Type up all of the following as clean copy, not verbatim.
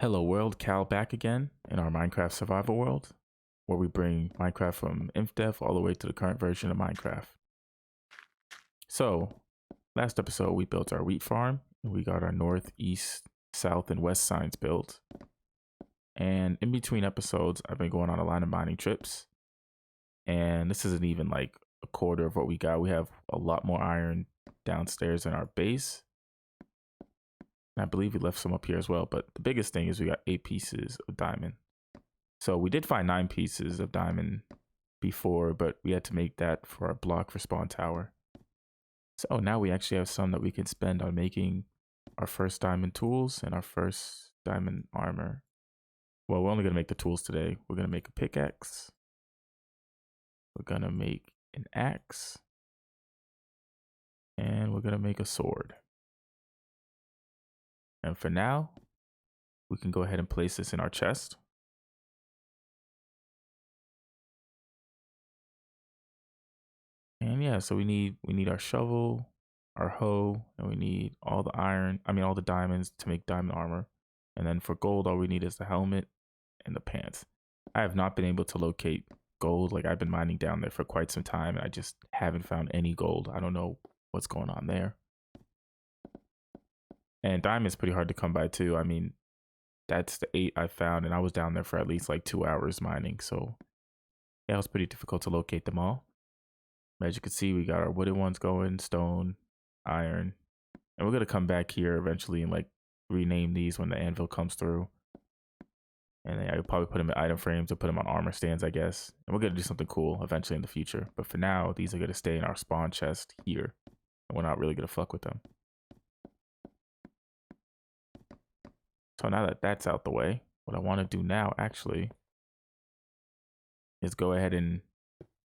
Hello world, KAL back again in our Minecraft survival world, where we bring Minecraft from Infdev all the way to the current version of Minecraft. So, last episode we built our wheat farm, and we got our north, east, south, and west signs built. And in between episodes, I've been going on a line of mining trips, and this isn't even like a quarter of what we got. We have a lot more iron downstairs in our base. And I believe we left some up here as well, but the biggest thing is we got 8 pieces of diamond. So we did find 9 pieces of diamond before, but we had to make that for our block for spawn tower. So now we actually have some that we can spend on making our first diamond tools and our first diamond armor. Well, we're only going to make the tools today. We're going to make a pickaxe. We're going to make an axe. And we're going to make a sword. And for now, we can go ahead and place this in our chest. And yeah, so we need our shovel, our hoe, and we need all the all the diamonds to make diamond armor. And then for gold, all we need is the helmet and the pants. I have not been able to locate gold. Like, I've been mining down there for quite some time, and I just haven't found any gold. I don't know what's going on there. And diamond's pretty hard to come by too. I mean, that's the 8 I found, and I was down there for at least like 2 hours mining. So yeah, it was pretty difficult to locate them all. As you can see, we got our wooden ones going, stone, iron. And we're going to come back here eventually and like rename these when the anvil comes through. And then I would probably put them in item frames or put them on armor stands, I guess. And we're going to do something cool eventually in the future. But for now, these are going to stay in our spawn chest here. And we're not really going to fuck with them. So now that that's out the way, what I want to do now actually is go ahead and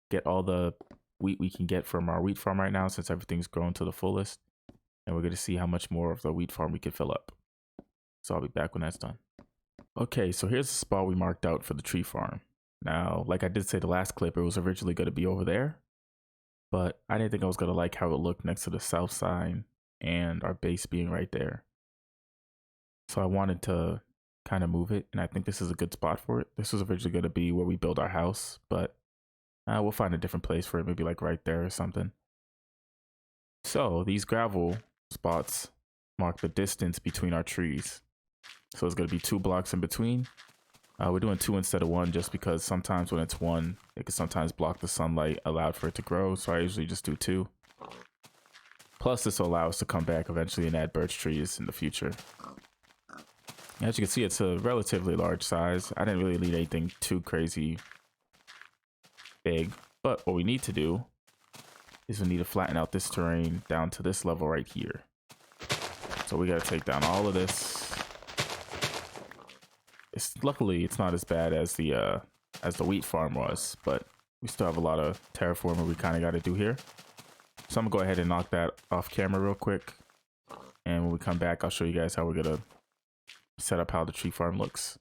get all the wheat we can get from our wheat farm right now, since everything's grown to the fullest. And we're going to see how much more of the wheat farm we can fill up. So I'll be back when that's done. Okay, so here's the spot we marked out for the tree farm. Now, like I did say the last clip, it was originally going to be over there, but I didn't think I was going to like how it looked next to the south sign and our base being right there. So I wanted to kind of move it, and I think this is a good spot for it. This was originally going to be where we build our house, but we'll find a different place for it, maybe like right there or something. So these gravel spots mark the distance between our trees. So it's going to be 2 blocks in between. We're doing 2 instead of 1 just because sometimes when it's 1, it can sometimes block the sunlight allowed for it to grow. So I usually just do 2. Plus, this will allow us to come back eventually and add birch trees in the future. As you can see, it's a relatively large size. I didn't really need anything too crazy big. But what we need to do is we need to flatten out this terrain down to this level right here. So we got to take down all of this. Luckily it's not as bad as the wheat farm was, but we still have a lot of terraforming we kind of got to do here. So I'm gonna go ahead and knock that off camera real quick, and when we come back I'll show you guys how we're gonna set up how the tree farm looks.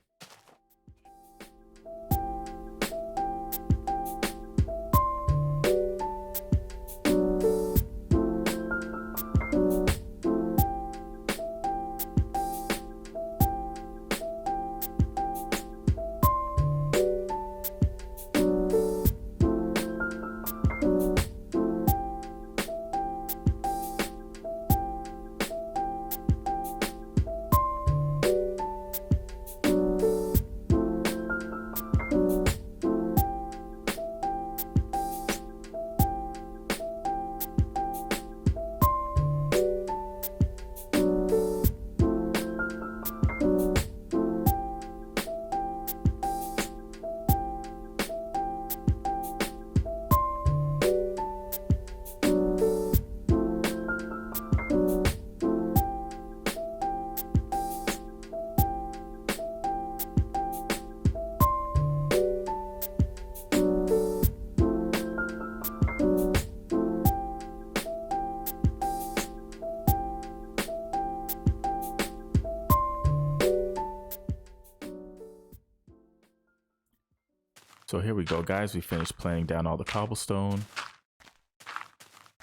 So here we go, guys. We finished planting down all the cobblestone,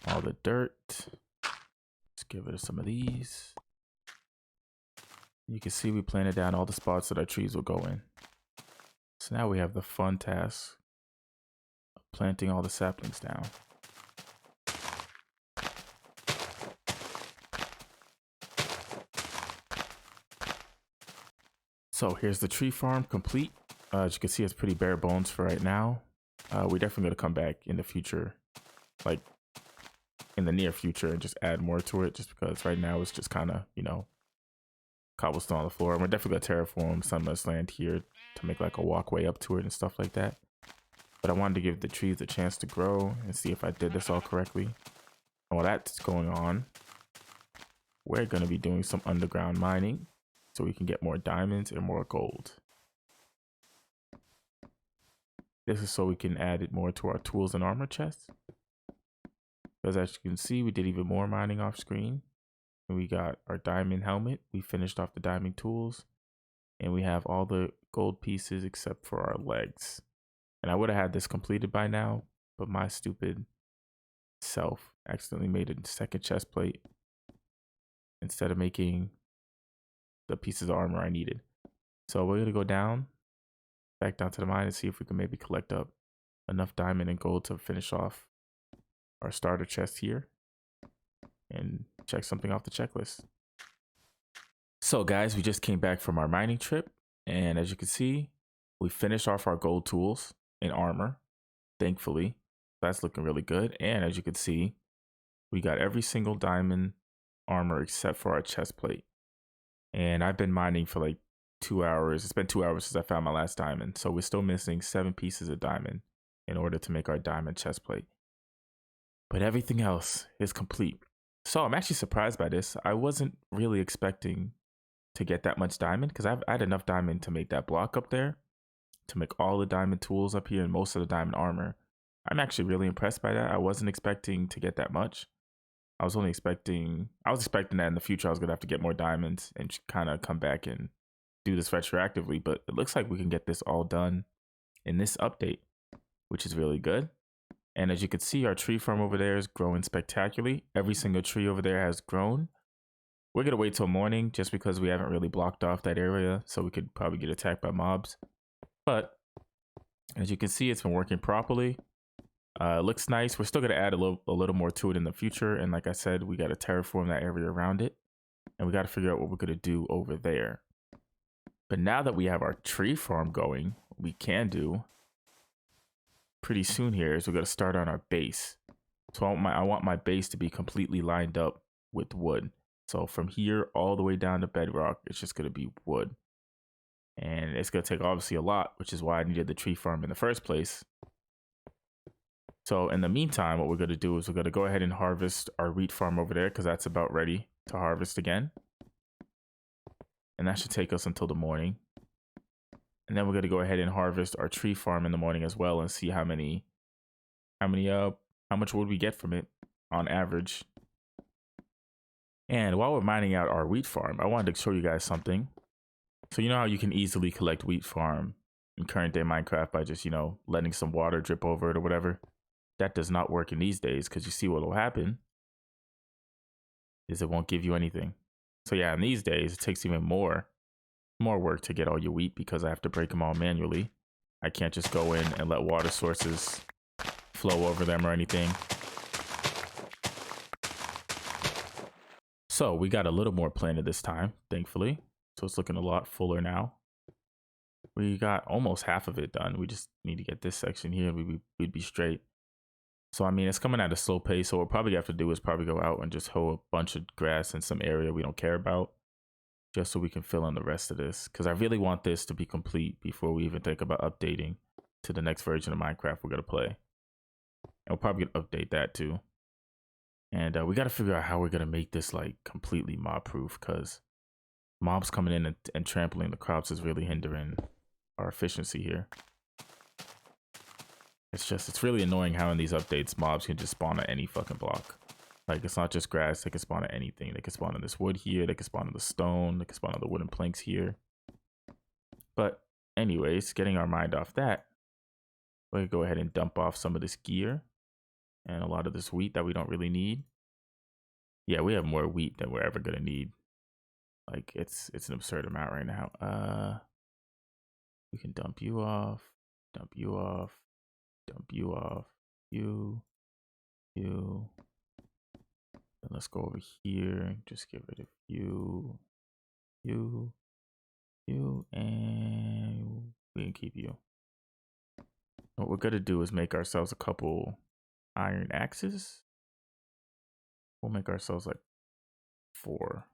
all the dirt. Let's get rid of some of these. You can see we planted down all the spots that our trees will go in. So now we have the fun task of planting all the saplings down. So here's the tree farm complete. As you can see, it's pretty bare bones for right now. We're definitely going to come back in the future, like in the near future, and just add more to it, just because right now it's just kind of, you know, cobblestone on the floor. And we're definitely going to terraform some of this land here to make like a walkway up to it and stuff like that. But I wanted to give the trees a chance to grow and see if I did this all correctly. And while that's going on, we're going to be doing some underground mining so we can get more diamonds and more gold. This is so we can add it more to our tools and armor chests. Because as you can see, we did even more mining off screen. And we got our diamond helmet. We finished off the diamond tools. And we have all the gold pieces except for our legs. And I would have had this completed by now, but my stupid self accidentally made a second chest plate instead of making the pieces of armor I needed. So we're going to go back down to the mine and see if we can maybe collect up enough diamond and gold to finish off our starter chest here and check something off the checklist. So guys, we just came back from our mining trip, and as you can see, we finished off our gold tools and armor, thankfully. That's looking really good. And as you can see, we got every single diamond armor except for our chest plate. And I've been mining for like 2 hours. It's been 2 hours since I found my last diamond. So we're still missing 7 pieces of diamond in order to make our diamond chest plate. But everything else is complete. So I'm actually surprised by this. I wasn't really expecting to get that much diamond because I had enough diamond to make that block up there, to make all the diamond tools up here and most of the diamond armor. I'm actually really impressed by that. I wasn't expecting to get that much. I was expecting that in the future I was gonna have to get more diamonds and kind of come back and do this retroactively, but it looks like we can get this all done in this update, which is really good. And as you can see, our tree farm over there is growing spectacularly. Every single tree over there has grown. We're gonna wait till morning just because we haven't really blocked off that area, so we could probably get attacked by mobs. But as you can see, it's been working properly. It looks nice. We're still gonna add a little more to it in the future. And like I said, we gotta terraform that area around it. And we gotta figure out what we're gonna do over there. But now that we have our tree farm going, what we can do pretty soon here is we're gonna start on our base. So I want my base to be completely lined up with wood. So from here all the way down to bedrock, it's just gonna be wood. And it's gonna take obviously a lot, which is why I needed the tree farm in the first place. So in the meantime, what we're gonna do is we're gonna go ahead and harvest our wheat farm over there because that's about ready to harvest again. And that should take us until the morning. And then we're gonna go ahead and harvest our tree farm in the morning as well and see how much wood we get from it on average. And while we're mining out our wheat farm, I wanted to show you guys something. So you know how you can easily collect wheat farm in current day Minecraft by just, you know, letting some water drip over it or whatever. That does not work in these days because you see what will happen is it won't give you anything. So yeah, in these days, it takes even more work to get all your wheat because I have to break them all manually. I can't just go in and let water sources flow over them or anything. So we got a little more planted this time, thankfully. So it's looking a lot fuller now. We got almost half of it done. We just need to get this section here and we'd be straight. So I mean, it's coming at a slow pace. So what we'll probably have to do is probably go out and just hoe a bunch of grass in some area we don't care about, just so we can fill in the rest of this. Because I really want this to be complete before we even think about updating to the next version of Minecraft we're gonna play. And we'll probably update that too. And we got to figure out how we're gonna make this like completely mob proof, because mobs coming in and trampling the crops is really hindering our efficiency here. It's really annoying how in these updates mobs can just spawn at any fucking block. Like, it's not just grass, they can spawn at anything. They can spawn in this wood here, they can spawn in the stone, they can spawn on the wooden planks here. But anyways, getting our mind off that, we're gonna go ahead and dump off some of this gear and a lot of this wheat that we don't really need. Yeah, we have more wheat than we're ever gonna need. Like it's an absurd amount right now. We can dump you off, dump you off, dump you off, you. Then let's go over here, just get rid of you, and we can keep you. What we're gonna do is make ourselves a couple iron axes. We'll make ourselves like 4.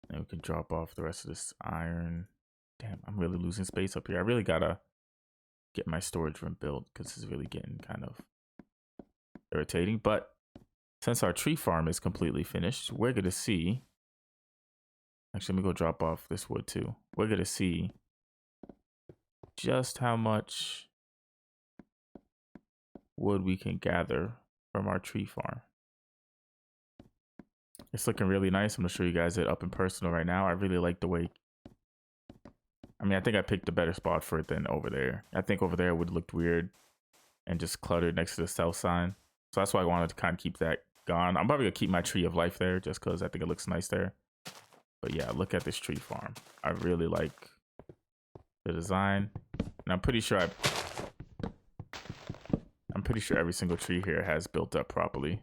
And we can drop off the rest of this iron. Damn, I'm really losing space up here. I really gotta get my storage room built because this is really getting kind of irritating. But since our tree farm is completely finished, we're gonna see. Actually, let me go drop off this wood too. We're gonna see just how much wood we can gather from our tree farm. It's looking really nice. I'm gonna show you guys it up and personal right now. I really like the way. I mean, I think I picked a better spot for it than over there. I think over there would look weird and just cluttered next to the south sign. So that's why I wanted to kind of keep that gone. I'm probably gonna keep my tree of life there just because I think it looks nice there. But yeah, look at this tree farm. I really like the design, and I'm pretty sure every single tree here has built up properly.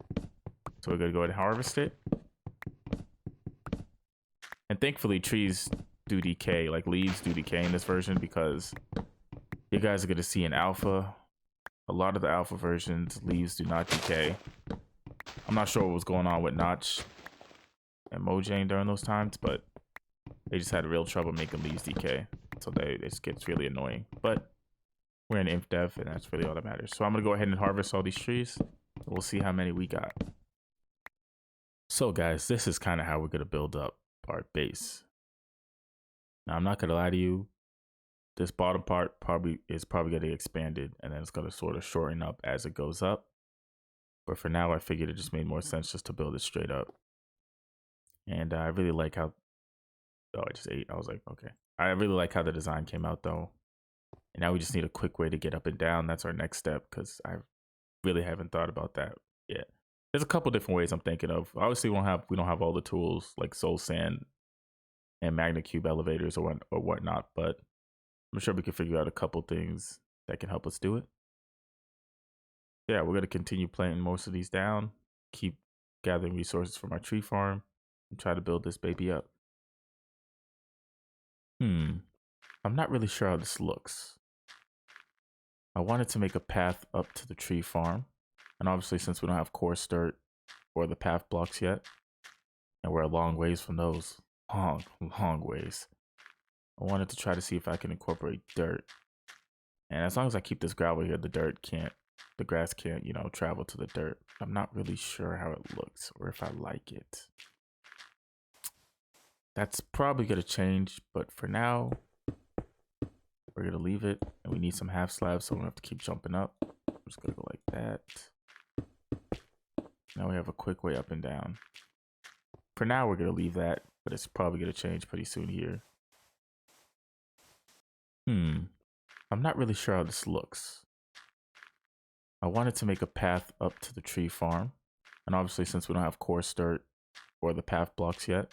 So we're gonna go ahead and harvest it. And thankfully, trees do decay, like leaves do decay in this version, because you guys are gonna see in alpha, a lot of the alpha versions, leaves do not decay. I'm not sure what was going on with Notch and Mojang during those times, but they just had real trouble making leaves decay. So it just gets really annoying. But we're in Infdev, and that's really all that matters. So I'm gonna go ahead and harvest all these trees. We'll see how many we got. So guys, this is kind of how we're gonna build up our base. Now I'm not gonna lie to you, this bottom part is probably gonna get expanded, and then it's gonna sort of shorten up as it goes up. But for now, I figured it just made more sense just to build it straight up. And I really like how, oh, I just ate. I was like, okay. I really like how the design came out though. And now we just need a quick way to get up and down. That's our next step, because I really haven't thought about that yet. There's a couple different ways I'm thinking of. Obviously, we don't have all the tools like soul sand and magna cube elevators or whatnot, but I'm sure we can figure out a couple things that can help us do it. Yeah, we're gonna continue planting most of these down, keep gathering resources from our tree farm, and try to build this baby up. I'm not really sure how this looks. I wanted to make a path up to the tree farm, and obviously since we don't have coarse dirt or the path blocks yet, and we're a long ways from those, long ways, I wanted to try to see if I can incorporate dirt. And as long as I keep this gravel here, the grass can't, travel to the dirt. I'm not really sure how it looks or if I like it. That's probably gonna change, but for now, we're gonna leave it, and we need some half slabs, so we don't have to keep jumping up. I'm just gonna go like that. Now we have a quick way up and down. For now, we're gonna leave that, but it's probably gonna change pretty soon here. I'm not really sure how this looks. I wanted to make a path up to the tree farm, and obviously since we don't have coarse dirt or the path blocks yet,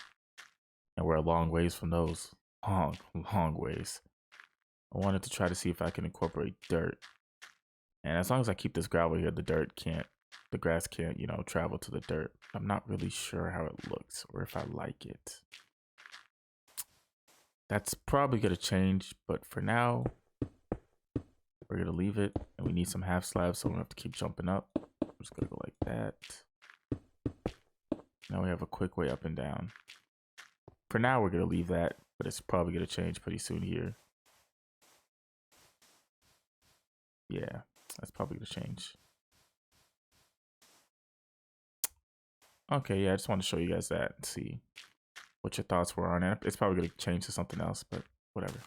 and we're a long ways from those, long ways, I wanted to try to see if I can incorporate dirt. And as long as I keep this gravel here, the grass can't, travel to the dirt. I'm not really sure how it looks or if I like it. That's probably gonna change, but for now, we're gonna leave it, and we need some half slabs, so we don't have to keep jumping up. I'm just gonna go like that. Now we have a quick way up and down. For now, we're gonna leave that, but it's probably gonna change pretty soon here. Yeah, that's probably gonna change. Okay, yeah, I just want to show you guys that and see what your thoughts were on it. It's probably gonna change to something else, but whatever.